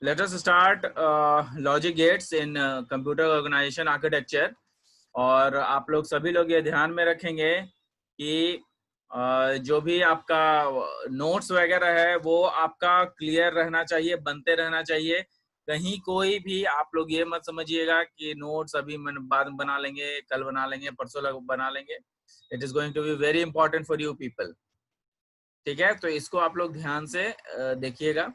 Let us start logic gates in computer organization architecture. और आप लोग सभी लोग ये ध्यान में रखेंगे कि जो भी आपका नोट्स वगैरह है वो आपका क्लियर रहना चाहिए, बनते रहना चाहिए। कहीं कोई भी आप लोग ये मत समझिएगा कि नोट्स अभी बाद में बना लेंगे, कल बना लेंगे, परसों बना लेंगे। It is going to be very important for you people. ठीक है, तो इसको आप लोग ध्यान से देखिएगा।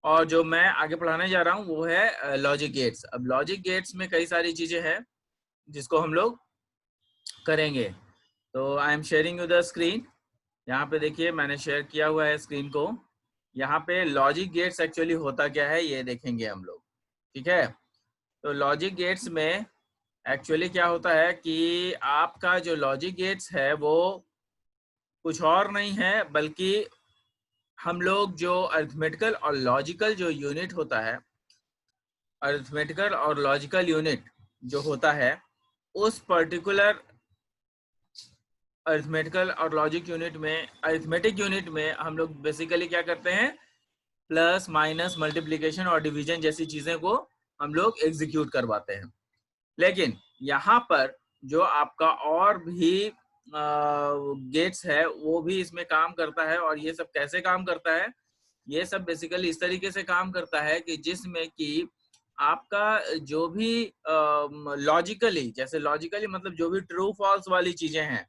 और जो मैं आगे पढ़ाने जा रहा हूँ वो है लॉजिक गेट्स। अब लॉजिक गेट्स में कई सारी चीजें हैं जिसको हम लोग करेंगे। तो I am sharing you the screen. यहाँ पे देखिए मैंने शेयर किया हुआ है स्क्रीन को। यहाँ पे लॉजिक गेट्स एक्चुअली होता क्या है ये देखेंगे हम लोग। ठीक है, तो लॉजिक गेट्स में एक्चुअली क्या होता है कि आपका जो लॉजिक गेट्स है वो कुछ और नहीं है, बल्कि हम लोग जो अरिथमेटिकल और लॉजिकल जो यूनिट होता है, अरिथमेटिकल और लॉजिकल यूनिट जो होता है, उस पर्टिकुलर अरिथमेटिकल और लॉजिक यूनिट में, अरिथमेटिक यूनिट में हम लोग बेसिकली क्या करते हैं, प्लस माइनस मल्टीप्लिकेशन और डिवीजन जैसी चीजें को हम लोग एग्जीक्यूट करवाते हैं। लेकिन यहाँ पर जो आपका और भी गेट्स है वो भी इसमें काम करता है। और ये सब कैसे काम करता है, ये सब बेसिकली इस तरीके से काम करता है कि जिसमें कि आपका जो भी लॉजिकली, जैसे लॉजिकली मतलब जो भी ट्रू फॉल्स वाली चीजें हैं,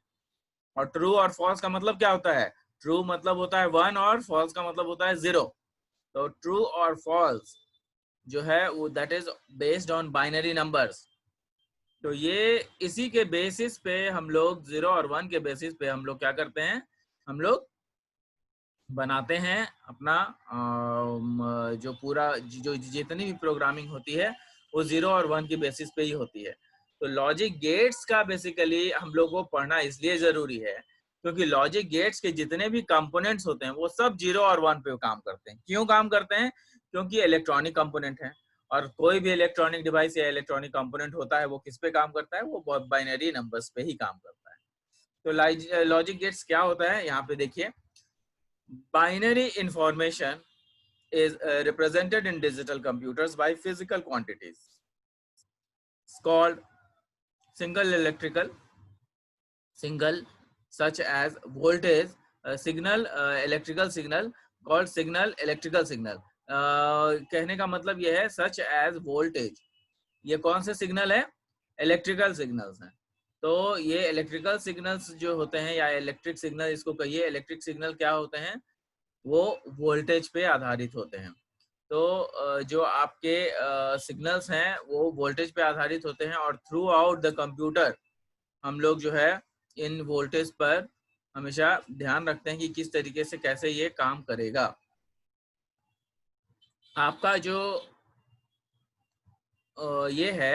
और ट्रू और फॉल्स का मतलब क्या होता है, ट्रू मतलब होता है 1 और फॉल्स का मतलब होता है 0। तो ट्रू और फॉल्स जो है वो that is based on binary numbers. तो ये इसी के बेसिस पे हम लोग 0 और 1 के बेसिस पे हम लोग क्या करते हैं, हम लोग बनाते हैं अपना जो पूरा जो जितनी भी प्रोग्रामिंग होती है वो 0 और 1 के बेसिस पे ही होती है। तो लॉजिक गेट्स का बेसिकली हम लोग को पढ़ना इसलिए जरूरी है क्योंकि लॉजिक गेट्स के जितने भी कंपोनेंट्स होते हैं वो सब 0 और 1 पे काम करते हैं। क्यों काम करते हैं, क्योंकि इलेक्ट्रॉनिक कंपोनेंट है, और कोई भी इलेक्ट्रॉनिक डिवाइस या इलेक्ट्रॉनिक कंपोनेंट होता है वो किस पे काम करता है, वो बाइनरी नंबर्स पे ही काम करता है। तो लॉजिक गेट्स क्या होता है, यहाँ पे देखिए, binary information is represented in digital computers by physical quantities. It's called single such as voltage signal, electrical signal called signal, electrical signal. कहने का मतलब यह है सच एज वोल्टेज। ये कौन से सिग्नल है, इलेक्ट्रिकल सिग्नल्स हैं। तो ये इलेक्ट्रिकल सिग्नल्स जो होते हैं या इलेक्ट्रिक सिग्नल इसको कहिए, इलेक्ट्रिक सिग्नल क्या होते हैं, वो वोल्टेज पे आधारित होते हैं। तो जो आपके सिग्नल्स हैं वो वोल्टेज पे आधारित होते हैं, और थ्रू आउट द कंप्यूटर हम लोग जो है इन वोल्टेज पर हमेशा ध्यान रखते हैं कि किस तरीके से कैसे ये काम करेगा। आपका जो ये है,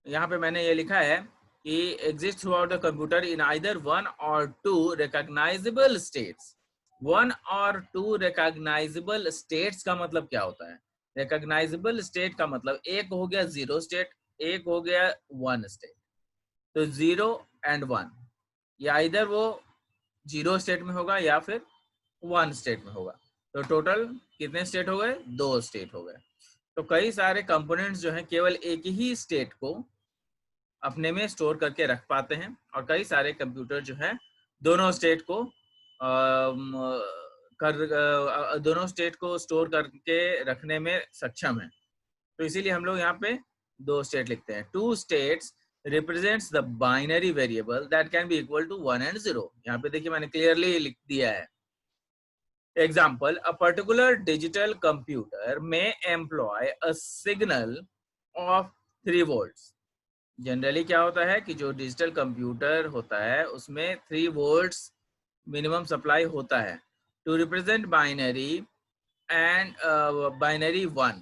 यहाँ पे मैंने ये लिखा है कि exist through out the computer in either 1 और 2 रिकॉग्नाइजेबल स्टेट्स। 1 और 2 रिकॉग्नाइजेबल स्टेट्स का मतलब क्या होता है, रिकॉग्नाइजेबल स्टेट का मतलब एक हो गया 0 स्टेट, एक हो गया 1 स्टेट। तो 0 एंड 1 या इधर वो 0 स्टेट में होगा या फिर 1 स्टेट में होगा। तो टोटल कितने स्टेट हो गए, 2 स्टेट हो गए। तो कई सारे कंपोनेंट्स जो हैं केवल एक ही स्टेट को अपने में स्टोर करके रख पाते हैं, और कई सारे कंप्यूटर जो है दोनों स्टेट को दोनों स्टेट को स्टोर करके रखने में सक्षम है। तो इसीलिए हम लोग यहाँ पे 2 स्टेट लिखते हैं। 2 states represents the binary variable that can be equal to 1 and 0। यहाँ पे देखिए मैंने क्लियरली लिख दिया है। Example, a particular digital computer may employ a signal of 3 volts. Generally क्या होता है कि जो डिजिटल कंप्यूटर होता है उसमें 3 वोल्ट्स मिनिमम सप्लाई होता है to represent binary and binary 1,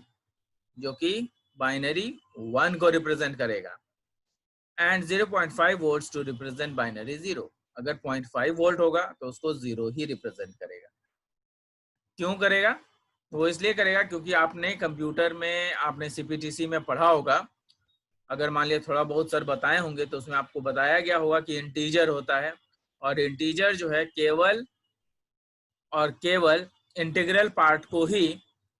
जो कि बाइनरी 1 को रिप्रेजेंट करेगा, and 0.5 volts to represent binary 0। अगर 0.5 वोल्ट होगा तो उसको 0 ही रिप्रेजेंट करेगा। क्यों करेगा, वो इसलिए करेगा क्योंकि आपने कंप्यूटर में, आपने सीपीटीसी में पढ़ा होगा, अगर मान लिया थोड़ा बहुत सर बताए होंगे तो उसमें आपको बताया गया होगा कि इंटीजर होता है, और इंटीजर जो है केवल और केवल इंटीग्रल पार्ट को ही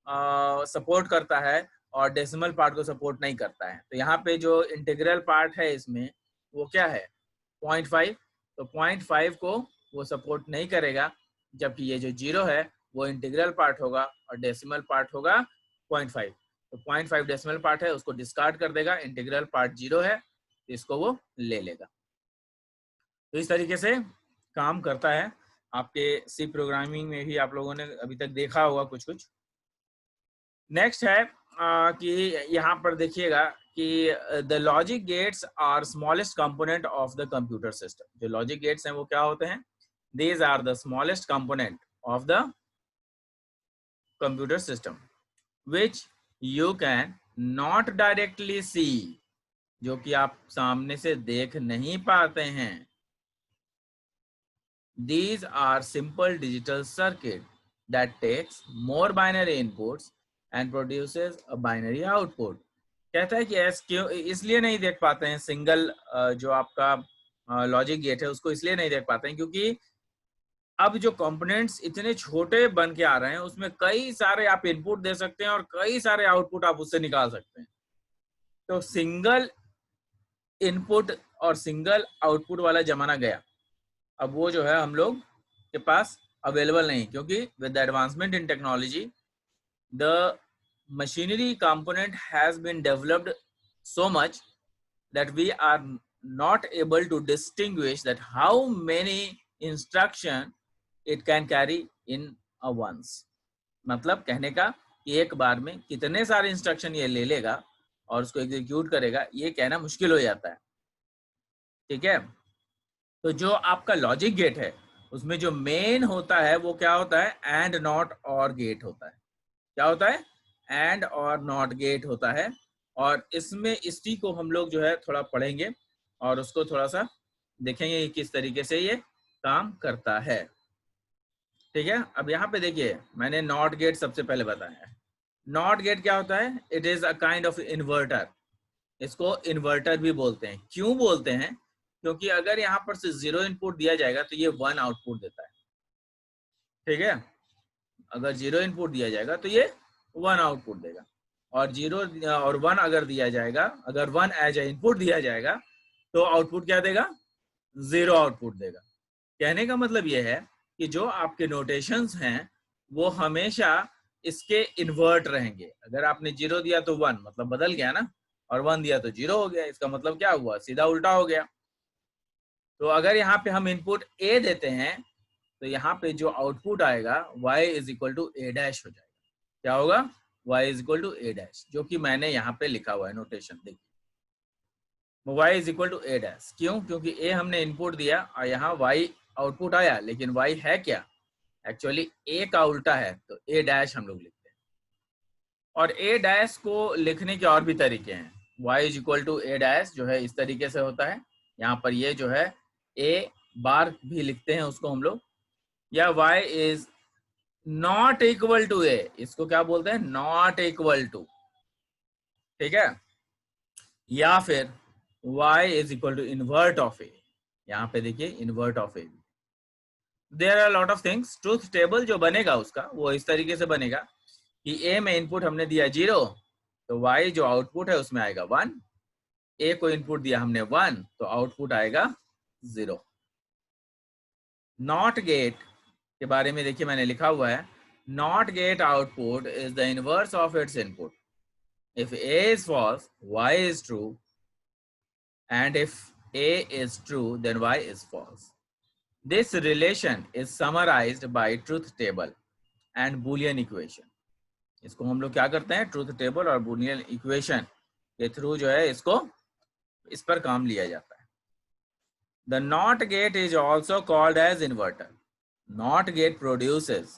सपोर्ट करता है और डेसिमल पार्ट को सपोर्ट नहीं करता है। तो यहाँ पे जो इंटीग्रल पार्ट है इसमें वो क्या है 0.5, तो 0.5 को वो सपोर्ट नहीं करेगा, जबकि ये जो 0 है वो इंटीग्रल पार्ट होगा और डेसिमल पार्ट होगा 0.5। तो 0.5 डेसिमल पार्ट है, उसको डिस्कार्ड कर देगा, इंटीग्रल पार्ट 0 है तो इसको वो ले लेगा। तो इस तरीके से काम करता है। आपके सी प्रोग्रामिंग में भी आप लोगों ने अभी तक देखा होगा कुछ कुछ। नेक्स्ट है कि यहाँ पर देखिएगा कि the logic gates are smallest component of the computer system. जो लॉजिक गेट्स हैं वो क्या होते हैं? These are the smallest component of the computer system which you can not directly see, जो कि आप सामने से देख नहीं पाते हैं। These are simple digital circuit that takes more binary inputs and produces a binary output। कहता है कि क्यों इसलिए नहीं देख पाते हैं सिंगल जो आपका लॉजिक गेट है उसको इसलिए नहीं देख पाते हैं क्योंकि अब जो कंपोनेंट्स इतने छोटे बन के आ रहे हैं उसमें कई सारे आप इनपुट दे सकते हैं और कई सारे आउटपुट आप उससे निकाल सकते हैं। तो सिंगल इनपुट और सिंगल आउटपुट वाला जमाना गया। अब वो जो है हम लोग के पास अवेलेबल नहीं, क्योंकि with the advancement in technology the machinery component has been developed so much that we are not able to distinguish that how many instruction it can carry in a once। मतलब कहने का कि एक बार में कितने सारे इंस्ट्रक्शन ये ले लेगा और उसको एग्जीक्यूट करेगा, ये कहना मुश्किल हो जाता है। ठीक है, तो जो आपका लॉजिक गेट है उसमें जो मेन होता है वो क्या होता है? एंड नॉट और गेट होता है। क्या होता है? एंड और नॉट गेट होता है। और इसमें इसी को हम लोग जो है थोड़ा पढ़ेंगे और उसको थोड़ा सा देखेंगे कि किस तरीके से ये काम करता है। ठीक है, अब यहाँ पे देखिए मैंने नॉट गेट सबसे पहले बताया है। नॉट गेट क्या होता है? It is a kind of inverter. इसको इन्वर्टर भी बोलते हैं। क्यों बोलते हैं? क्योंकि अगर यहाँ पर से 0 इनपुट दिया जाएगा तो ये 1 आउटपुट देता है। ठीक है, अगर 0 इनपुट दिया जाएगा तो ये 1 आउटपुट देगा, और 0 और 1 अगर दिया जाएगा, अगर 1 एज ए इनपुट दिया जाएगा तो आउटपुट क्या देगा? 0 आउटपुट देगा। कहने का मतलब ये है कि जो आपके नोटेशंस हैं वो हमेशा इसके इन्वर्ट रहेंगे। अगर आपने 0 दिया तो 1 मतलब बदल गया ना, और 1 दिया तो 0 हो गया। इसका मतलब क्या हुआ? सीधा उल्टा हो गया। तो अगर यहाँ पे हम इनपुट ए देते हैं तो यहाँ पे जो आउटपुट आएगा y is equal to A dash हो जाएगा। क्या होगा? y is equal to A dash, जो कि मैंने यहाँ पे लिखा हुआ है नोटेशन। देखिए y is equal to A dash. क्यों? क्योंकि a हमने इनपुट दिया और यहाँ y आउटपुट आया, लेकिन y है क्या? एक्चुअली a का उल्टा है, तो a डैश हम लोग लिखते हैं। और a डैश को लिखने के और भी तरीके हैं। y is equal to A dash जो है इस तरीके से होता है। यहाँ पर ये जो है a बार भी लिखते हैं उसको हम लोग, या y is not equal to A, इसको क्या बोलते हैं? Not equal to. ठीक है, या फिर y is equal to invert of A. यहाँ पे देखिए invert of A. There are lot of things. Truth table जो बनेगा उसका वो इस तरीके से बनेगा कि a में इनपुट हमने दिया 0, तो y जो आउटपुट है उसमें आएगा 1। a को इनपुट दिया हमने 1, तो आउटपुट आएगा 0। नॉट गेट के बारे में देखिए मैंने लिखा हुआ है, not gate output is the inverse of its input. If a is false, y is true, and if a is true, then y is false. This relation is summarized by truth table and Boolean equation. इसको हम लोग क्या करते हैं? Truth table और Boolean equation के through जो है इसको इस पर काम लिया जाता है। The NOT gate is also called as inverter. NOT gate produces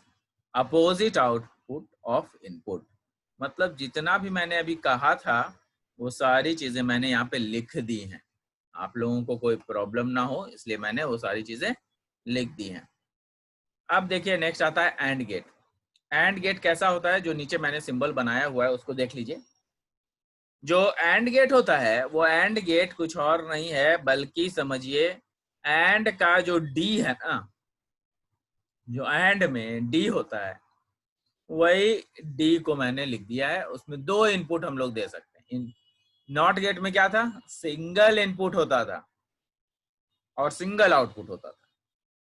opposite output of input. मतलब जितना भी मैंने अभी कहा था वो सारी चीजें मैंने यहाँ पे लिख दी हैं। आप लोगों को कोई प्रॉब्लम ना हो इसलिए मैंने वो सारी चीजें लिख दी हैं। अब देखिए नेक्स्ट आता है एंड गेट। एंड गेट कैसा होता है? जो नीचे मैंने सिंबल बनाया हुआ है उसको देख लीजिए। जो एंड गेट होता है वो एंड गेट कुछ और नहीं है बल्कि समझिए एंड का जो डी है ना, जो एंड में डी होता है वही डी को मैंने लिख दिया है, उसमें 2 इनपुट हम लोग दे सकते हैं। नॉट गेट में क्या था, सिंगल इनपुट होता था और सिंगल आउटपुट होता था,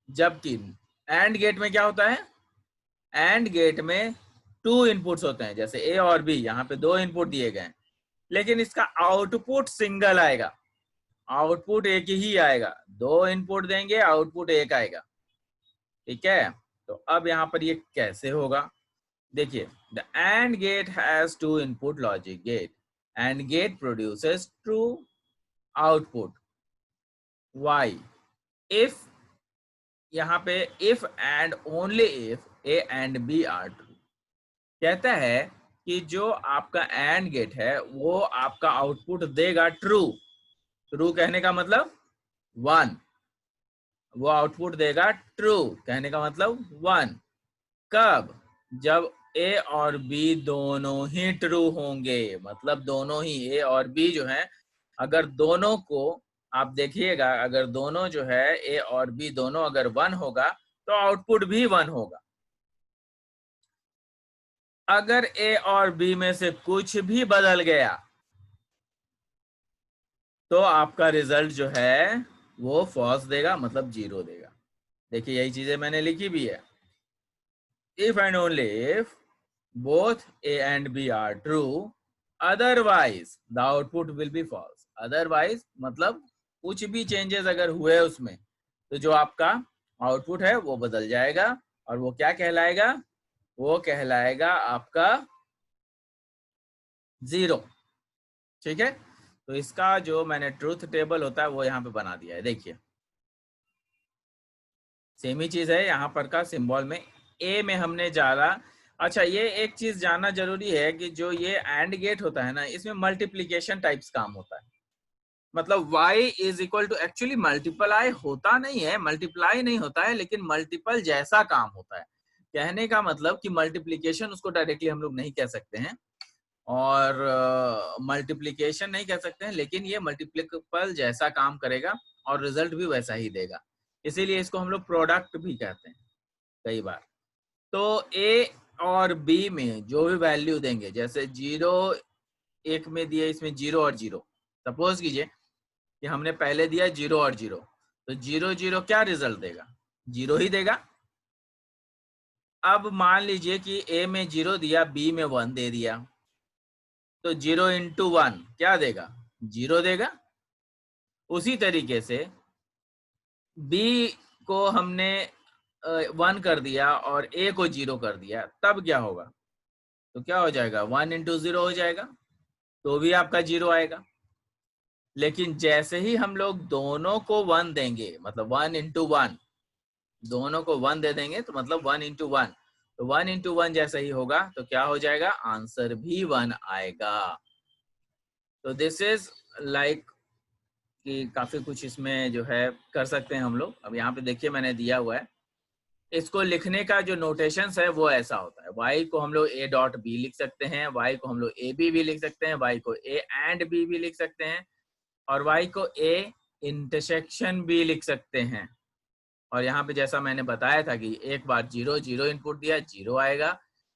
जबकि एंड गेट में क्या होता है, एंड गेट में 2 इनपुट्स होते हैं, जैसे ए और बी, यहाँ पे 2 इनपुट दिए गए हैं, लेकिन इसका आउटपुट सिंगल आएगा, आउटपुट एक ही आएगा, 2 इनपुट देंगे आउटपुट एक आएगा, ठीक है। तो अब यहाँ पर ये कैसे होगा, देखिए, the AND gate has 2 input logic gate, AND gate produces true output, Y if, यहाँ पे if and only if A and B are true, कहता है कि जो आपका एंड गेट है वो आपका आउटपुट देगा ट्रू, ट्रू कहने का मतलब 1, वो आउटपुट देगा ट्रू कहने का मतलब 1, कब, जब ए और बी दोनों ही ट्रू होंगे, मतलब दोनों ही ए और बी जो है, अगर दोनों को आप देखिएगा, अगर दोनों जो है ए और बी दोनों अगर 1 होगा तो आउटपुट भी 1 होगा। अगर ए और बी में से कुछ भी बदल गया तो आपका रिजल्ट जो है वो फॉल्स देगा, मतलब 0 देगा। देखिए यही चीजें मैंने लिखी भी है, if and only if both A and B are true, otherwise the output will be false. Otherwise मतलब कुछ भी चेंजेस अगर हुए उसमें तो जो आपका आउटपुट है वो बदल जाएगा, और वो क्या कहलाएगा, वो कहलाएगा आपका 0, ठीक है। तो इसका जो मैंने ट्रूथ टेबल होता है वो यहाँ पे बना दिया है, देखिए सेम ही चीज है यहाँ पर का सिंबल में, ए में हमने डाला। अच्छा, ये एक चीज जानना जरूरी है कि जो ये एंड गेट होता है ना, इसमें मल्टीप्लीकेशन टाइप्स काम होता है, मतलब y is equal to, actually multiply होता नहीं है, मल्टीप्लाई नहीं होता है, लेकिन मल्टीपल जैसा काम होता है। कहने का मतलब कि मल्टीप्लीकेशन उसको डायरेक्टली हम लोग नहीं कह सकते हैं, और मल्टीप्लीकेशन नहीं कह सकते हैं, लेकिन ये मल्टीप्लिकल जैसा काम करेगा और रिजल्ट भी वैसा ही देगा, इसीलिए इसको हम लोग प्रोडक्ट भी कहते हैं कई बार। तो ए और बी में जो भी वैल्यू देंगे, जैसे 0 एक में दिए, इसमें 0 और 0, सपोज कीजिए कि हमने पहले दिया 0 और 0, तो 0 0 क्या रिजल्ट देगा, 0 ही देगा। अब मान लीजिए कि ए में 0 दिया, बी में 1 दे दिया, तो 0 इंटू 1 क्या देगा, 0 देगा। उसी तरीके से बी को हमने 1 कर दिया और ए को 0 कर दिया, तब क्या होगा, तो क्या हो जाएगा, 1 इंटू 0 हो जाएगा, तो भी आपका 0 आएगा। लेकिन जैसे ही हम लोग दोनों को 1 देंगे, मतलब 1 इंटू 1, दोनों को 1 दे देंगे तो मतलब 1 इंटू 1, तो 1 इंटू 1 जैसा ही होगा तो क्या हो जाएगा, आंसर भी 1 आएगा। तो दिस इज लाइक कि काफी कुछ इसमें जो है कर सकते हैं हम लोग। अब यहाँ पे देखिए मैंने दिया हुआ है, इसको लिखने का जो नोटेशंस है वो ऐसा होता है, y को हम लोग a डॉट b लिख सकते हैं, y को हम लोग a b भी लिख सकते हैं, y को a एंड b भी लिख सकते हैं, और y को a इंटरसेक्शन भी लिख सकते हैं। और यहाँ पे जैसा मैंने बताया था कि एक बार 0 0 इनपुट दिया 0 आएगा,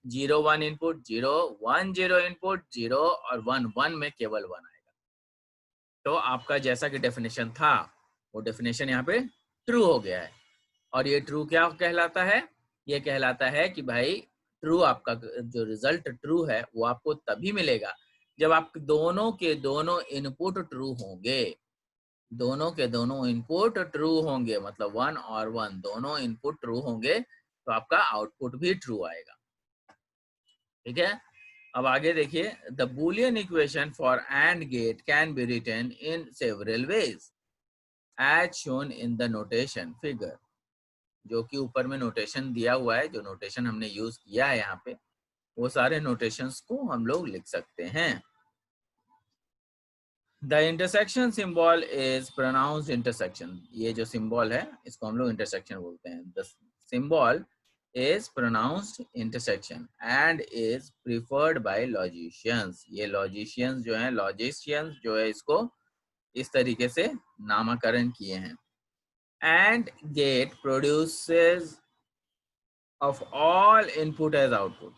0 1 इनपुट 0 1 0 इनपुट 0 और 1 1 में केवल 1 आएगा। तो आपका जैसा कि डेफिनेशन था वो डेफिनेशन यहाँ पे ट्रू हो गया है। और ये ट्रू क्या कहलाता है, ये कहलाता है कि भाई ट्रू, आपका जो रिजल्ट ट्रू है वो आपको तभी मिलेगा जब आप दोनों के दोनों इनपुट ट्रू होंगे, दोनों के दोनों इनपुट ट्रू होंगे, मतलब 1 और 1 दोनों इनपुट ट्रू होंगे तो आपका आउटपुट भी ट्रू आएगा, ठीक है। अब आगे देखिए, the Boolean equation for AND gate can be written in several ways as shown in the notation figure, जो कि ऊपर में नोटेशन दिया हुआ है, जो नोटेशन हमने यूज किया है यहाँ पे, वो सारे नोटेशंस को हम लोग लिख सकते हैं। The intersection symbol is pronounced intersection, ये जो सिंबल है इसको हम लोग इंटरसेक्शन बोलते हैं। The symbol is pronounced intersection and is preferred by logicians, ये लॉजिशियंस जो है, लॉजिशियंस जो है इसको इस तरीके से नामकरण किए हैं। AND gate produces of all input as output,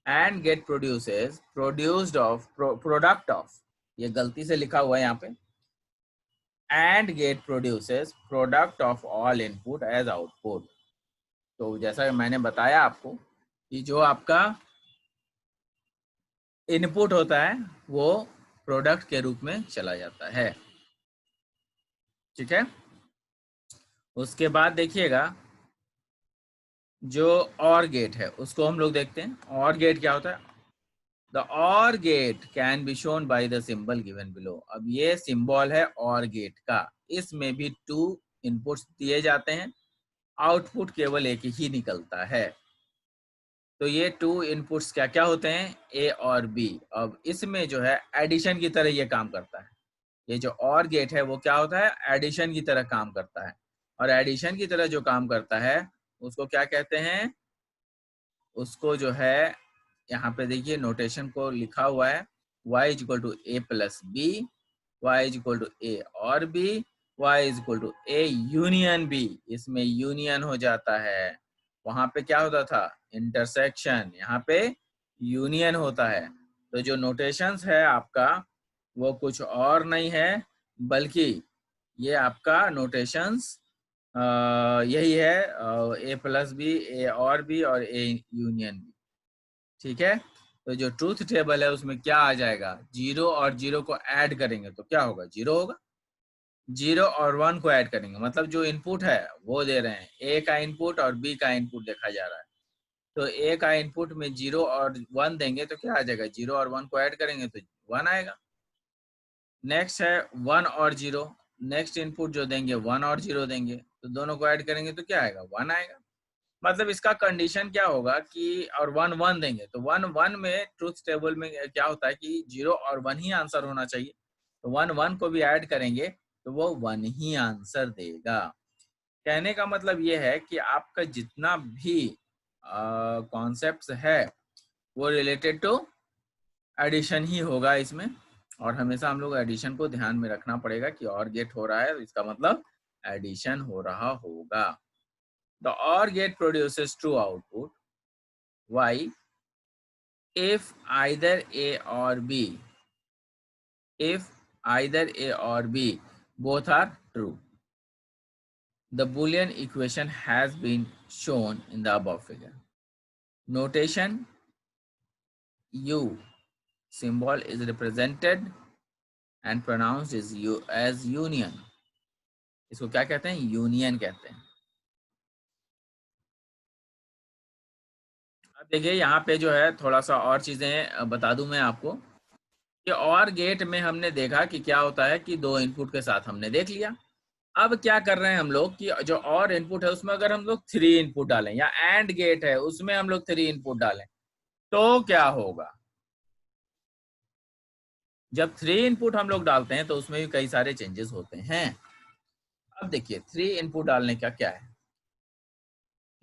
AND gate produces produced of product of, ये गलती से लिखा हुआ है यहाँ पे, AND gate produces product of all input as output. तो जैसा मैंने बताया आपको कि जो आपका इनपुट होता है वो प्रोडक्ट के रूप में चला जाता है, ठीक है। उसके बाद देखिएगा जो और गेट है उसको हम लोग देखते हैं। और गेट क्या होता है? द और gate can be shown by the symbol given below. अब ये सिंबल है और गेट का, इसमें भी 2 इनपुट्स दिए जाते हैं, आउटपुट केवल एक ही निकलता है। तो ये 2 इनपुट्स क्या क्या होते हैं? ए और बी। अब इसमें जो है एडिशन की तरह ये काम करता है। ये जो और गेट है वो क्या होता है? एडिशन की तरह काम करता है। और एडिशन की तरह जो काम करता है उसको क्या कहते हैं? उसको जो है यहाँ पे देखिए नोटेशन को लिखा हुआ है, y is equal to A plus B, y is equal to A और B, y is equal to A union B. इसमें यूनियन हो जाता है, वहां पे क्या होता था? इंटरसेक्शन, यहाँ पे यूनियन होता है। तो जो नोटेशंस है आपका वो कुछ और नहीं है बल्कि ये आपका नोटेशंस यही है, ए प्लस बी, ए और बी और ए यूनियन बी, ठीक है। तो जो ट्रूथ टेबल है उसमें क्या आ जाएगा? 0 और 0 को ऐड करेंगे तो क्या होगा? 0 होगा। 0 और 1 को ऐड करेंगे मतलब जो इनपुट है वो दे रहे हैं, ए का इनपुट और बी का इनपुट देखा जा रहा है। तो ए का इनपुट में 0 और 1 देंगे तो क्या आ जाएगा? 0 और 1 को ऐड करेंगे तो 1 आएगा। नेक्स्ट है 1 और 0, नेक्स्ट इनपुट जो देंगे 1 और 0 देंगे तो दोनों को ऐड करेंगे तो क्या आएगा? 1 आएगा। मतलब इसका कंडीशन क्या होगा कि और 1 1 देंगे तो 1 1 में ट्रूथ टेबल में क्या होता है कि 0 और 1 ही आंसर होना चाहिए। तो 1 1 को भी ऐड करेंगे तो वो 1 ही आंसर देगा। कहने का मतलब ये है कि आपका जितना भी कॉन्सेप्ट्स है वो रिलेटेड टू एडिशन ही होगा इसमें। और हमेशा हम लोग एडिशन को ध्यान में रखना पड़ेगा कि और गेट हो रहा है तो इसका मतलब एडिशन हो रहा होगा। The OR gate produces true output. Why? If either A or B, if either A or B both are true, the Boolean equation has been shown in the above figure. Notation U symbol is represented and pronounced as union. इसको क्या कहते हैं? Union कहते हैं। अब देखिए यहाँ पे जो है थोड़ा सा और चीजें बता दूं मैं आपको कि और गेट में हमने देखा कि क्या होता है कि 2 इनपुट के साथ हमने देख लिया। अब क्या कर रहे हैं हम लोग कि जो और इनपुट है उसमें अगर हम लोग 3 इनपुट डालें या एंड गेट है उसमें हम लोग 3 इनपुट डालें तो क्या होगा? जब 3 इनपुट हम लोग डालते हैं तो उसमें भी कई सारे चेंजेस होते हैं। अब देखिए 3 इनपुट डालने का क्या है,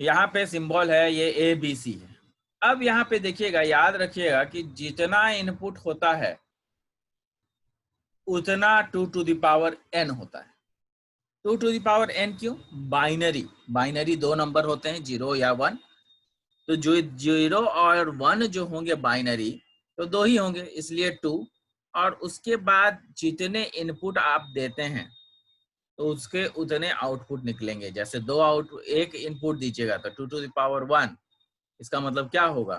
यहाँ पे सिंबल है ये ए बी सी है। अब यहाँ पे देखिएगा, याद रखिएगा कि जितना इनपुट होता है उतना 2 टू द पावर n होता है। 2 टू द पावर n क्यों? बाइनरी, बाइनरी 2 नंबर होते हैं 0 या 1। तो जो 0 और 1 जो होंगे बाइनरी तो 2 ही होंगे इसलिए 2। और उसके बाद जितने इनपुट आप देते हैं तो उसके उतने आउटपुट निकलेंगे। जैसे एक इनपुट दीजिएगा तो 2 टू द पावर 1, इसका मतलब क्या होगा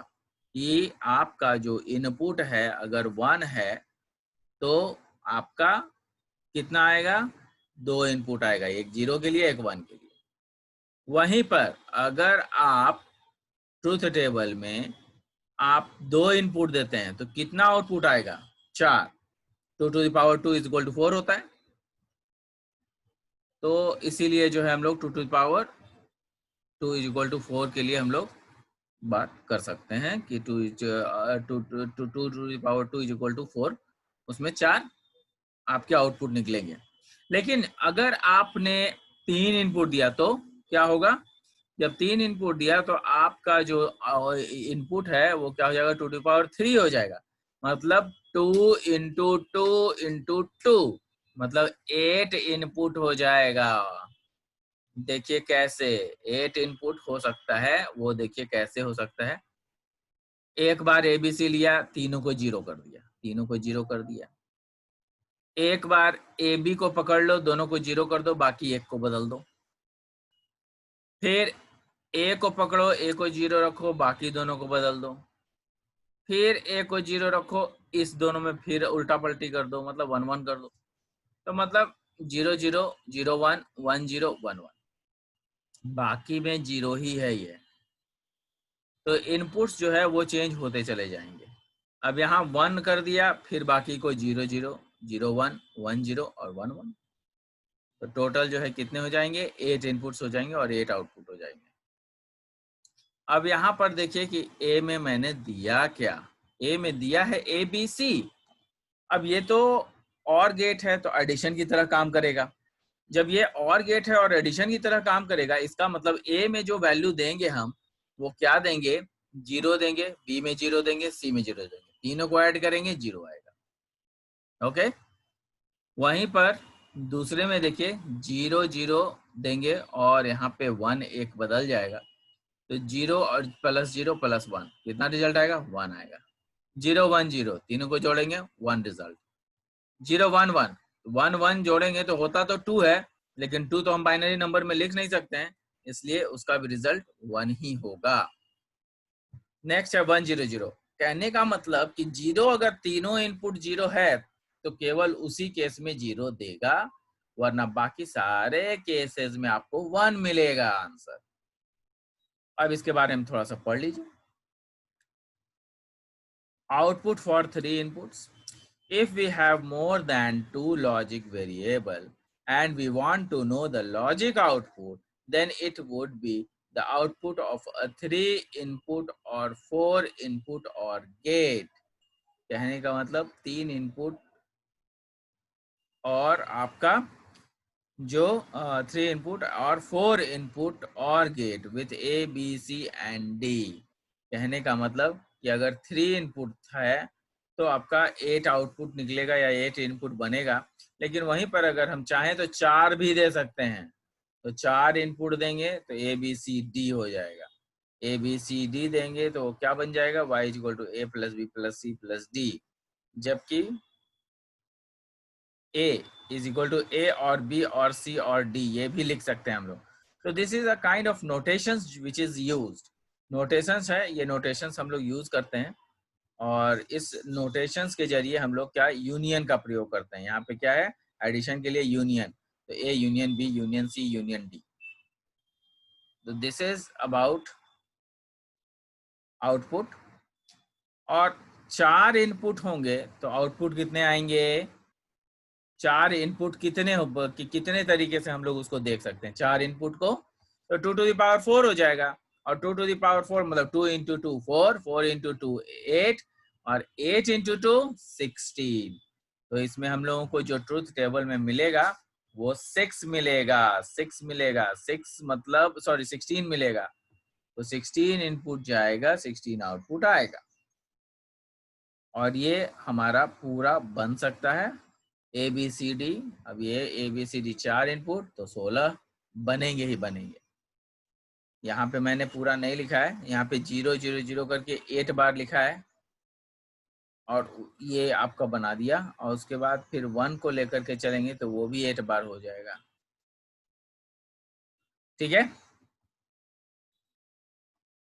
कि आपका जो इनपुट है अगर 1 है तो आपका कितना आएगा? 2 इनपुट आएगा, एक 0 के लिए एक 1 के लिए। वहीं पर अगर आप ट्रूथ टेबल में आप 2 इनपुट देते हैं तो कितना आउटपुट आएगा? 4। 2 to the power 2 is equal to 4 होता है। तो इसीलिए जो है हम लोग 2 to the power 2 is equal to 4 के लिए हम लोग बात कर सकते हैं कि 2 to to the power 2 is equal to 4, उसमें 4 आपके आउटपुट निकलेंगे। लेकिन अगर आपने 3 इनपुट दिया तो क्या होगा? जब 3 इनपुट दिया तो आपका जो इनपुट है वो क्या हो जाएगा? 2 टू पावर 3 हो जाएगा। मतलब 2 इंटू 2 इंटू 2 मतलब 8 इनपुट हो जाएगा। देखिए कैसे 8 इनपुट हो सकता है, वो देखिए कैसे हो सकता है। एक बार ABC लिया, तीनों को जीरो कर दिया, तीनों को जीरो कर दिया। एक बार AB को पकड़ लो, दोनों को जीरो कर दो, बाकी एक को बदल दो। फिर A को पकड़ो, A को जीरो रखो, बाकी दोनों को बदल दो। फिर A को जीरो रखो, इस दोनों में फिर उल्टा पलटी कर दो, मतलब 1 1 कर दो। तो मतलब 0 0 0 1 1 0 1 1, बाकी में जीरो ही है ये। तो इनपुट्स जो है वो चेंज होते चले जाएंगे। अब यहाँ 1 कर दिया, फिर बाकी को 0 0 0 1 1 0 और 1 1। तो टोटल जो है कितने हो जाएंगे, 8 इनपुट्स हो जाएंगे और 8 आउटपुट हो जाएंगे। अब यहाँ पर देखिए कि ए में मैंने दिया क्या, ए में दिया है ABC। अब ये तो और गेट है तो एडिशन की तरह काम करेगा। जब ये और गेट है और एडिशन की तरह काम करेगा, इसका मतलब ए में जो वैल्यू देंगे हम, वो क्या देंगे, 0 देंगे, बी में 0 देंगे, सी में 0 देंगे, तीनों को ऐड करेंगे 0 आएगा। ओके, वहीं पर दूसरे में देखिए 0 0 देंगे और यहाँ पे 1 एक बदल जाएगा, तो 0 और +0 +1 कितना रिजल्ट आएगा, 1 आएगा। 0 1 0 तीनों को जोड़ेंगे 1 रिजल्ट। 0 1 1 1 1 जोड़ेंगे तो होता तो 2 है, लेकिन 2 तो हम बाइनरी नंबर में लिख नहीं सकते हैं, इसलिए उसका भी रिजल्ट 1 ही होगा। नेक्स्ट है 1 0 0। कहने का मतलब कि 0 अगर तीनों इनपुट 0 है तो केवल उसी केस में 0 देगा, वरना बाकी सारे केसेस में आपको 1 मिलेगा आंसर। अब इसके बारे में थोड़ा सा पढ़ लीजिए। Output for 3 inputs. If we have more than 2 logic variable and we want to know the logic output, then it would be the output of a 3 input or 4 input or gate. कहने का मतलब 3 input और आपका जो 3 input और 4 input और gate with ABC and D। कहने का मतलब कि अगर 3 इनपुट है तो आपका 8 आउटपुट निकलेगा या 8 इनपुट बनेगा, लेकिन वहीं पर अगर हम चाहें तो 4 भी दे सकते हैं, तो 4 इनपुट देंगे तो ABCD हो जाएगा। ABCD देंगे तो क्या बन जाएगा, Y = A + B + C + D, जबकि A = A और B और C और D ये भी लिख सकते हैं हम लोग। तो this is a kind of notations which is used. Notations है, ये नोटेशंस हम लोग यूज करते हैं और इस नोटेशंस के जरिए हम लोग क्या यूनियन का प्रयोग करते हैं। यहाँ पे क्या है, एडिशन के लिए यूनियन, तो A union B union C union D। तो दिस इज अबाउट आउटपुट। और 4 इनपुट होंगे तो आउटपुट कितने आएंगे, 4 इनपुट कितने कितने तरीके से हम लोग उसको देख सकते हैं। 4 इनपुट को तो 2 to the power 4 हो जाएगा, और 2 to the power 4 मतलब 2 into 2 4, 4 into 2 8 और 8 into 2 16। तो इसमें हम लोगों को जो ट्रूथ टेबल में मिलेगा वो 6 मिलेगा, 6 मिलेगा, 6 मतलब सॉरी 16 मिलेगा। तो 16 इनपुट जाएगा, 16 आउटपुट आएगा, और ये हमारा पूरा बन सकता है ABCD। अब ये ABCD 4 इनपुट तो 16 बनेंगे ही बनेंगे। यहाँ पे मैंने पूरा नहीं लिखा है, यहाँ पे 0 0 0 करके 8 बार लिखा है और ये आपका बना दिया, और उसके बाद फिर 1 को लेकर के चलेंगे तो वो भी 8 बार हो जाएगा। ठीक है,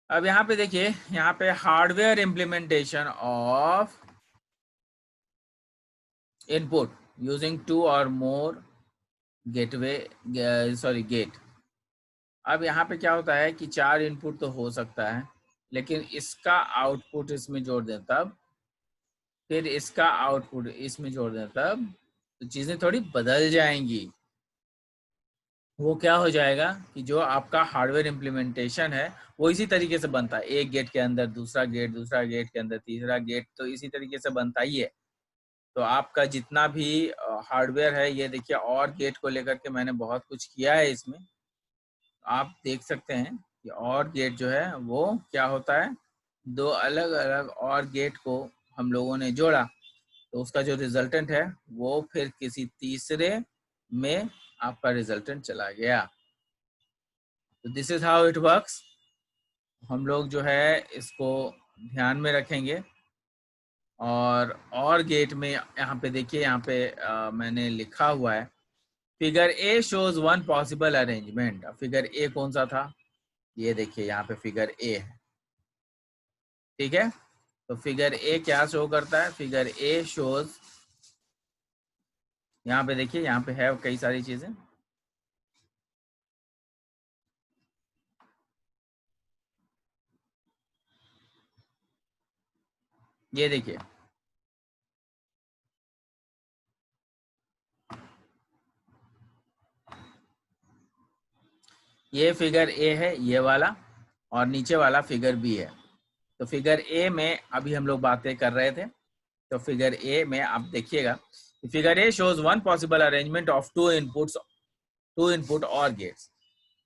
अब यहाँ पे देखिए, यहाँ पे hardware implementation of input using 2 और मोर गेटवे सॉरी गेट। अब यहाँ पे क्या होता है कि 4 इनपुट तो हो सकता है, लेकिन इसका आउटपुट इसमें जोड़ दें तब, फिर इसका आउटपुट इसमें जोड़ दें तब, तो चीजें थोड़ी बदल जाएंगी। वो क्या हो जाएगा कि जो आपका हार्डवेयर इम्प्लीमेंटेशन है वो इसी तरीके से बनता है, एक गेट के अंदर दूसरा गेट, दूसरा गेट के अंदर तीसरा गेट, तो इसी तरीके से बनता ही है। तो आपका जितना भी हार्डवेयर है, ये देखिए और गेट को लेकर के मैंने बहुत कुछ किया है इसमें, आप देख सकते हैं कि और गेट जो है वो क्या होता है, 2 अलग अलग और गेट को हम लोगों ने जोड़ा, तो उसका जो रिजल्टेंट है वो फिर किसी तीसरे में आपका रिजल्टेंट चला गया। तो this is how it works. हम लोग जो है इसको ध्यान में रखेंगे। और गेट में यहाँ पे देखिए, यहाँ पे मैंने लिखा हुआ है figure A shows one possible arrangement. Figure A कौन सा था, ये देखिए यहाँ पे फिगर ए है, ठीक है। तो फिगर ए क्या शो करता है, फिगर ए शोज, यहाँ पे देखिए, यहाँ पे है कई सारी चीजें। ये देखिए, ये फिगर ए है ये वाला, और नीचे वाला फिगर बी है। तो फिगर ए में अभी हम लोग बातें कर रहे थे। तो फिगर ए में आप देखिएगा, figure A shows one possible arrangement of two input और गेट्स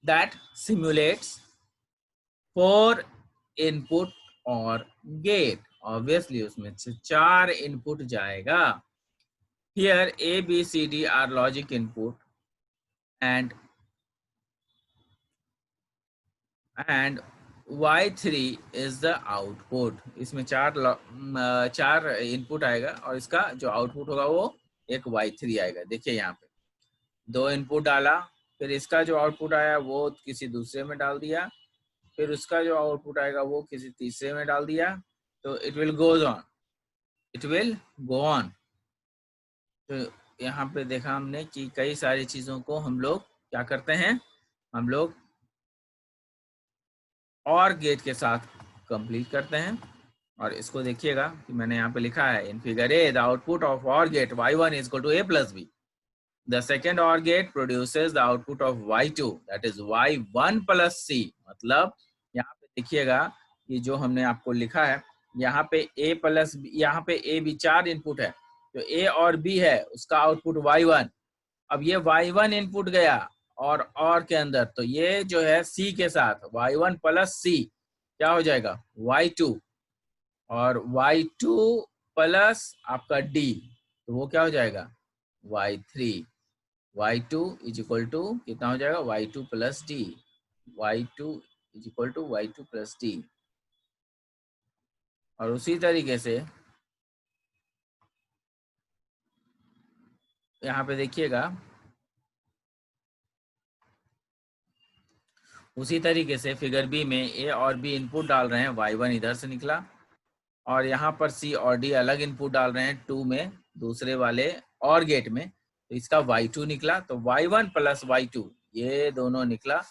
दैट सिमुलेट्स 4 इनपुट और गेट। ऑब्वियसली उसमें से 4 इनपुट जाएगा। Here A B C D are logic input and y3 is the output. इसमें चार इनपुट आएगा और इसका जो आउटपुट होगा वो एक y3 आएगा। देखिए यहाँ पे 2 इनपुट डाला, फिर इसका जो आउटपुट आया वो किसी दूसरे में डाल दिया, फिर उसका जो आउटपुट आएगा वो किसी तीसरे में डाल दिया। तो इट विल गो ऑन। तो यहाँ पे देखा हमने कि कई सारी चीजों को हम लोग क्या करते हैं, हम लोग और गेट के साथ कंप्लीट करते हैं। और इसको देखिएगा कि मैंने यहाँ पे लिखा है in figure A the output of OR gate y1 is equal to a plus b। The second OR gate produces the output of y2 that is y1 plus c। मतलब यहाँ पे देखिएगा कि जो हमने आपको लिखा है, यहाँ पे a प्लस b, यहाँ पे a b 4 इनपुट है, तो a और b है, उसका आउटपुट y1। अब ये y1 इनपुट गया और के अंदर, तो ये जो है c के साथ y1 प्लस c क्या हो जाएगा y2, और y2 प्लस आपका d, तो वो क्या हो जाएगा y3। y2 is equal to कितना हो जाएगा y2 plus d, y2 is equal to y2 plus d। और उसी तरीके से यहाँ पे देखिएगा, उसी तरीके से फिगर बी में ए और बी इनपुट डाल रहे हैं, y1 इधर से निकला, और यहाँ पर सी और डी अलग इनपुट डाल रहे हैं 2 में, दूसरे वाले और गेट में, तो इसका y2 निकला। तो y1 प्लस y2 ये दोनों निकला,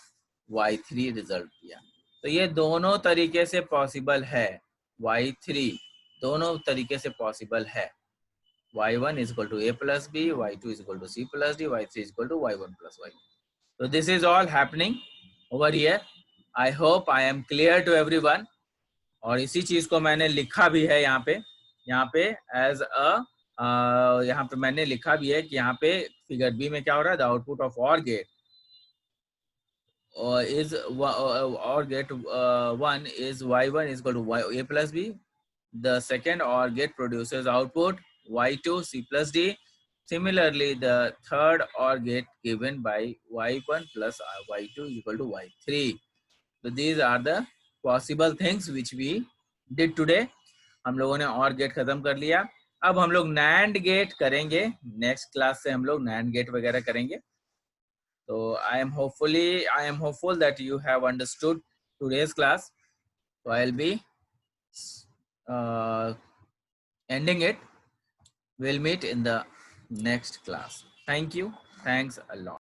y3 रिजल्ट किया। तो ये दोनों तरीके से पॉसिबल है, y3 दोनों तरीके से पॉसिबल है। y1 is equal to a plus b, y2 is equal to c plus d, y3 is equal to y1 plus y। तो this is all happening over here. I hope I am clear to everyone. और इसी चीज को मैंने लिखा भी है यहाँ पे एज अ, यहाँ पे मैंने लिखा भी है कि यहाँ पे फिगर बी में क्या हो रहा है, the output of OR gate is or get 1 is y1 is equal to a plus b. The second or get produces output y2 c plus d. Similarly, the third or get given by y1 plus y2 is equal to y3. So these are the possible things which we did today. हम लोगों ने और gate खत्म कर लिया। अब हम लोग नैंड गेट करेंगे, नेक्स्ट क्लास से हम लोग नैंड गेट वगैरह करेंगे। So I am hopeful that you have understood today's class. So I'll be uh, ending it. We'll meet in the next class. Thank you. Thanks a lot.